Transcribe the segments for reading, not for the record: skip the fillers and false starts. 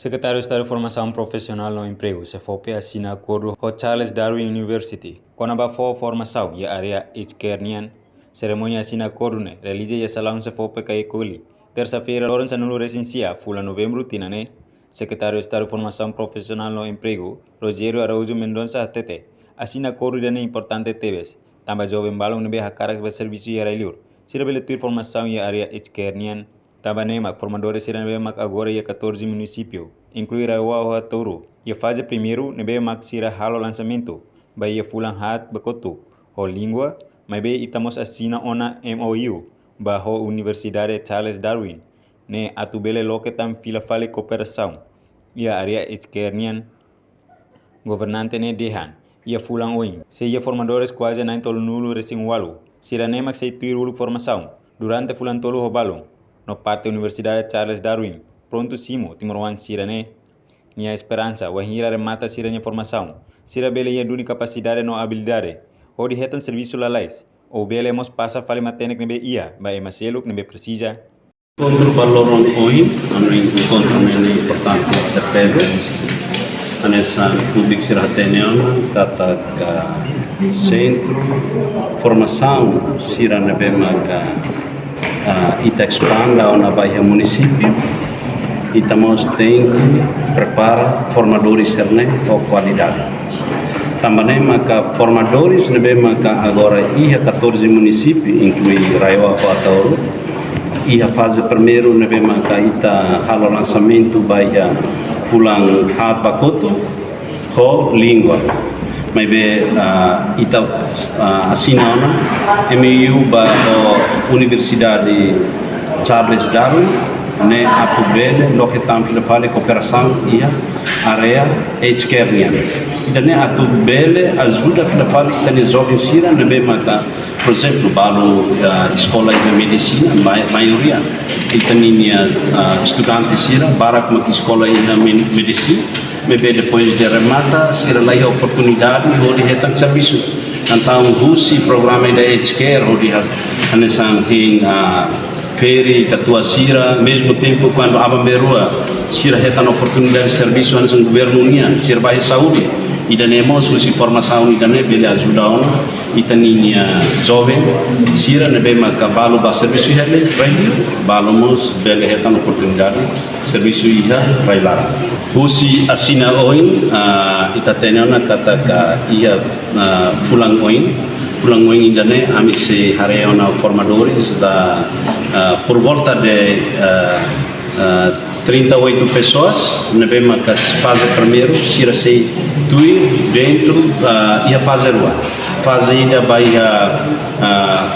Secretário de Estado de Formação Profissional no Emprego, CFOP, assina acordo com Charles Darwin University. Com a formação e a área esquerniana, cerimônia assina acordo né, realiza e salão CFOP Caicoli. Terça-feira, Lawrence Anulo recensia, fula novembro, tinane, Secretário de Estado de Formação Profissional no Emprego, Rogério Araújo Mendonça Tete, assina acordo de importante TVs. Também jovem balão nebe a cara de serviço e arelhur. Se revelator formação e a área esquerniana, Tabanemak, formadores serão nebemak agora e 14 municípios, incluir a Uaua Touro. E a fase primeiro, nebemak será halo lançamento, Bahia Fulan Hat Bakoto, o língua, mas bem estamos assina ona MOU, bajo Universidade Charles Darwin, ne atubele loketam fila fale cooperação. E a área esquerniana, governante ne dehan, e a Fulan Oin. Se ia formadores quase não tolo nulo recém-walu, será nemak se tuir formação, durante Fulan tolo balão. No parte Universidade Charles Darwin, pronto simo, timorwan sirane, nia esperança, wahira remata sirane formação, sira bele ia duni capacidade no habilidade, odi hetan serviço lalais, ou bele mos passa fale matenek nebe ia, ba emaseluk nebe precisa. Encontro valoron hoje, encontro importante da PEVES, nessa pública será tenham kata centro formação sira nebe maga ita expanda na Bahia município e estamos tem prepara formadores cerne com qualidade. Também maka formadores nebe maka agora ia 14 municípios inclui Raiwa Tauru e a fase primeiro nebe maka ita halo lançamento Bahia Fulang Hat Bakoto com língua. Mas ita assinana MU ba Universidade Charles Darwin ne atubele loketam file cooperação ia area esquerniana. Ita ne atubele ajuda file tane jovens sira ne be mata, por exemplo, balo escola de medicina, maioria ita ninia estudantes sira barak mak escola de medicina. Bebe depois de remata, será lá a oportunidade de retar serviço. Então, o programa da Healthcare, onde a nessa feri, tatua sira, mesmo tempo quando a Bamberua, sira retar oportunidade de serviço nessa governo unia, sira vai saúde. E daí nós usi formação e daí bele ajuda ona, e taninya jovem, sira nebe makabalo ba serviço hele, ready, balamos bele retar oportunidade, serviço ia railara. Usi asina oin, ita tenona kata ia fulang oin indane ami se hareona formadores da por volta de 38 pessoas, nebe makas fase primeiro, sira sei tuir dentro ia fase rua. Fase ida Bahia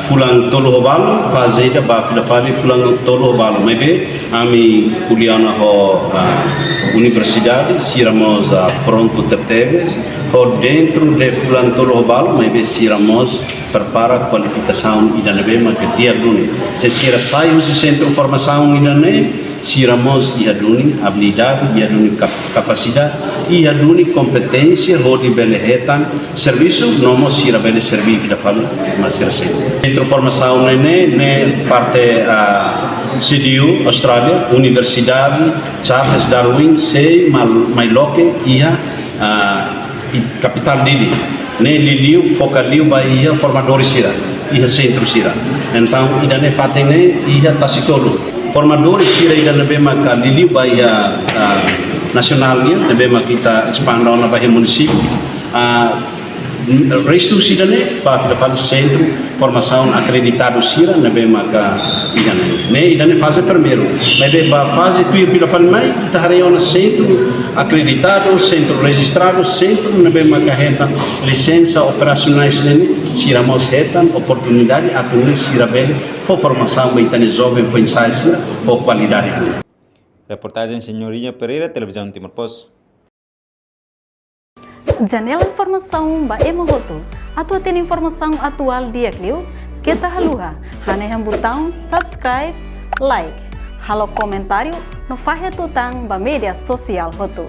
Fulang Tolo Hobalo, fase ida ba Filapali Fulang Tolo Hobalo. Mebe ami kuliana ho universidade, siramos pronto terteves, ho dentro de Fulang Tolo Hobalo, mebe siramos prepara qualificação idane ma que dia duni. Se sira sai o centro de formação idane, siramos iaduni habilidade, iaduni capacidade, iaduni competência, hodi bele hetan serviço, nomo sira bele serviço da fala, mas sira sei. Centro de formação ne parte CDU Austrália, Universidade Charles Darwin, sei mailoke ia capital dele. Ne liliu focaliu Bahia formadores sira, ia centro sira. Então idane fatene ia tasitolo. Formadores sira ida nebe maka liliu Bahia nasionalnya, nebe maka kita expanda na Bahia município. Resto sira ne para fazer centro formação acreditado sira nebe maka ida ne fase primeiro. Nebe ba fase tu pila mai kita hareona centro acreditado, centro registrado, centro nebe maka heta licença operacionais ne sira mos hetan oportunidade atune sira bele for formação baitane jovem foi ensaio por qualidade. Reportagem Senhorinha Pereira, Televisão Timor Post. Janela informação ba emohoto. Atua tem informação atual dia Clio. Kita haluha. Haneham botão subscribe, like. Halo comentário no fahe tutang ba media sosial hoto.